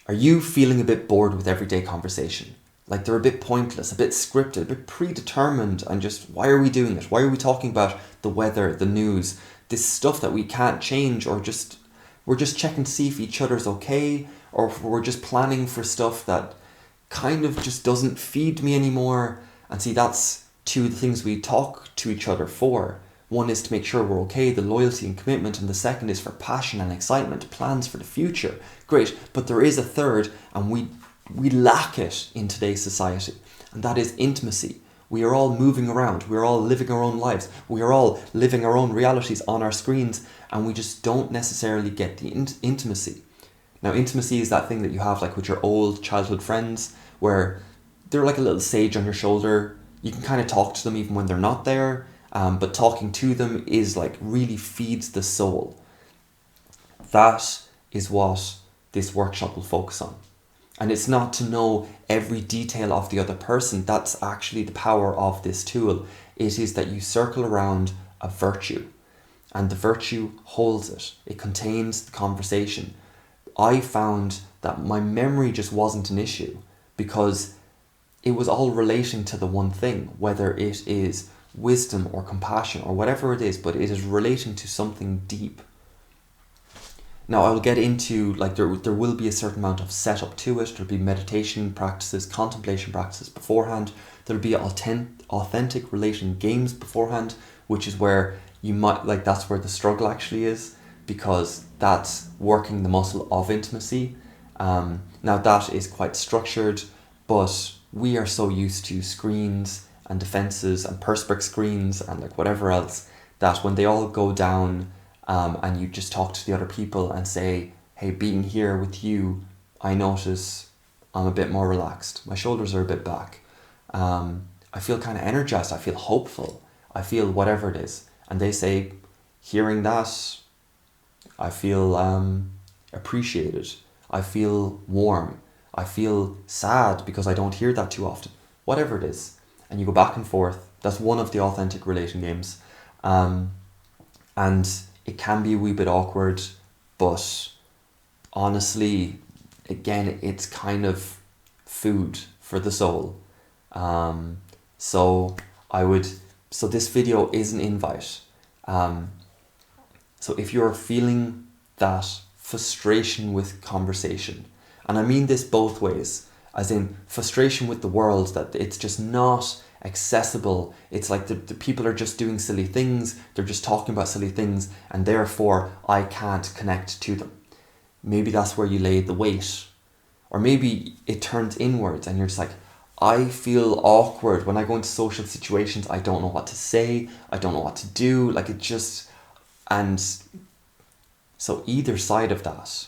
Are you feeling a bit bored with everyday conversation? Like they're a bit pointless, a bit scripted, a bit predetermined, and just why are we doing it? Why are we talking about the weather, the news, this stuff that we can't change, or just we're just checking to see if each other's okay, or if we're just planning for stuff that kind of just doesn't feed me anymore. And see, that's two of the things we talk to each other for. One is to make sure we're okay, the loyalty and commitment, and the second is for passion and excitement, plans for the future. Great, but there is a third, and we lack it in today's society, and that is intimacy. We are all moving around, we are all living our own lives, we are all living our own realities on our screens, and we just don't necessarily get the intimacy. Now, intimacy is that thing that you have like with your old childhood friends, where they're like a little sage on your shoulder. You can kind of talk to them even when they're not there, but talking to them is like really feeds the soul. That is what this workshop will focus on. And it's not to know every detail of the other person. That's actually the power of this tool. It is that you circle around a virtue, and the virtue holds it. It contains the conversation. I found that my memory just wasn't an issue because it was all relating to the one thing, whether it is wisdom or compassion or whatever it is, but it is relating to something deep. Now, I will get into, like, there will be a certain amount of setup to it. There'll be meditation practices, contemplation practices beforehand. There'll be authentic relation games beforehand, which is where you might, like, that's where the struggle actually is, because that's working the muscle of intimacy. Now, that is quite structured, but we are so used to screens and defenses and perspex screens and like whatever else, that when they all go down, and you just talk to the other people and say, hey, being here with you, I notice I'm a bit more relaxed. My shoulders are a bit back. I feel kind of energized. I feel hopeful. I feel whatever it is. And they say, hearing that, I feel appreciated. I feel warm. I feel sad because I don't hear that too often. Whatever it is. And you go back and forth. That's one of the authentic relation games. And it can be a wee bit awkward, but honestly, again, it's kind of food for the soul. So this video is an invite. So if you're feeling that frustration with conversation, and I mean this both ways, as in frustration with the world, that it's just not accessible. It's like the people are just doing silly things, they're just talking about silly things, and therefore I can't connect to them. Maybe that's where you lay the weight. Or maybe it turns inwards and you're just like, I feel awkward when I go into social situations. I don't know what to say, I don't know what to do, like it just... And so either side of that,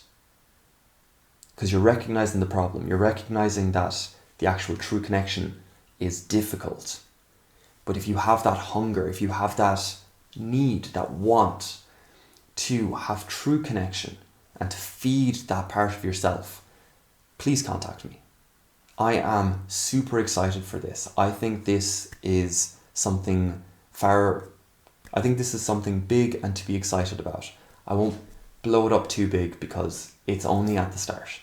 because you're recognizing the problem, you're recognizing that the actual true connection is difficult. But if you have that hunger, if you have that need, that want to have true connection and to feed that part of yourself, please contact me. I am super excited for this. I think this is something big and to be excited about. I won't blow it up too big because it's only at the start.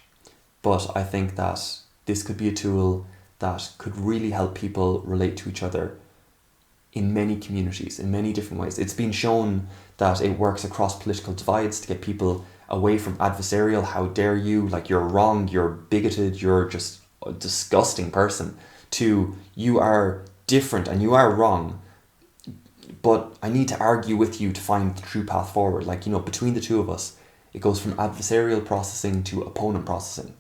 But I think that this could be a tool that could really help people relate to each other in many communities, in many different ways. It's been shown that it works across political divides to get people away from adversarial, how dare you, like you're wrong, you're bigoted, you're just a disgusting person, to you are different and you are wrong, but I need to argue with you to find the true path forward. Like, you know, between the two of us, it goes from adversarial processing to opponent processing.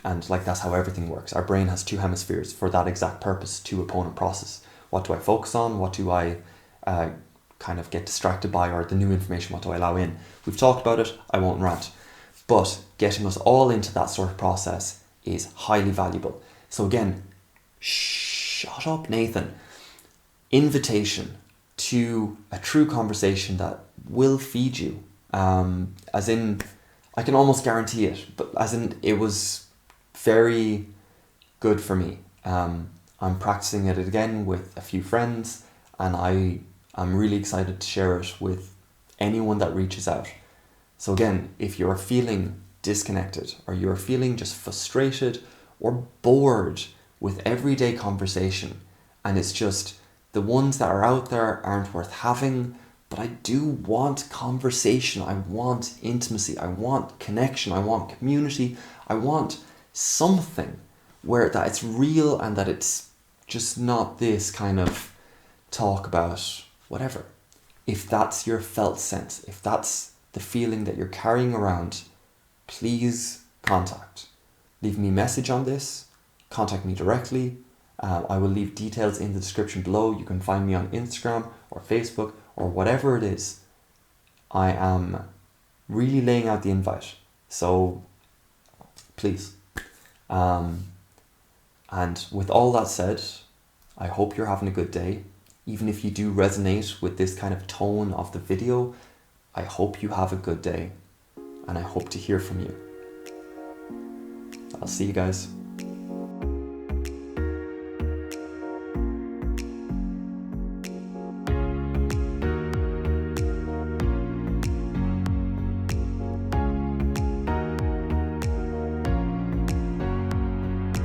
And like that's how everything works. Our brain has two hemispheres for that exact purpose, to opponent process. What do I focus on? What do I kind of get distracted by? Or the new information, what do I allow in? We've talked about it, I won't rant. But getting us all into that sort of process is highly valuable. So again, shut up, Nathan. Invitation to a true conversation that will feed you. As in, I can almost guarantee it, but as in, it was very good for me. I'm practicing it again with a few friends, and I'm really excited to share it with anyone that reaches out. So again, if you're feeling disconnected, or you're feeling just frustrated or bored with everyday conversation, and it's just the ones that are out there aren't worth having, but I do want conversation, I want intimacy, I want connection, I want community, I want something where that it's real and that it's just not this kind of talk about whatever. If that's your felt sense, if that's the feeling that you're carrying around, please contact. Leave me a message on this, contact me directly. I will leave details in the description below. You can find me on Instagram or Facebook or whatever it is. I am really laying out the invite. So please. And with all that said, I hope you're having a good day. Even if you do resonate with this kind of tone of the video, I hope you have a good day, and I hope to hear from you. I'll see you guys.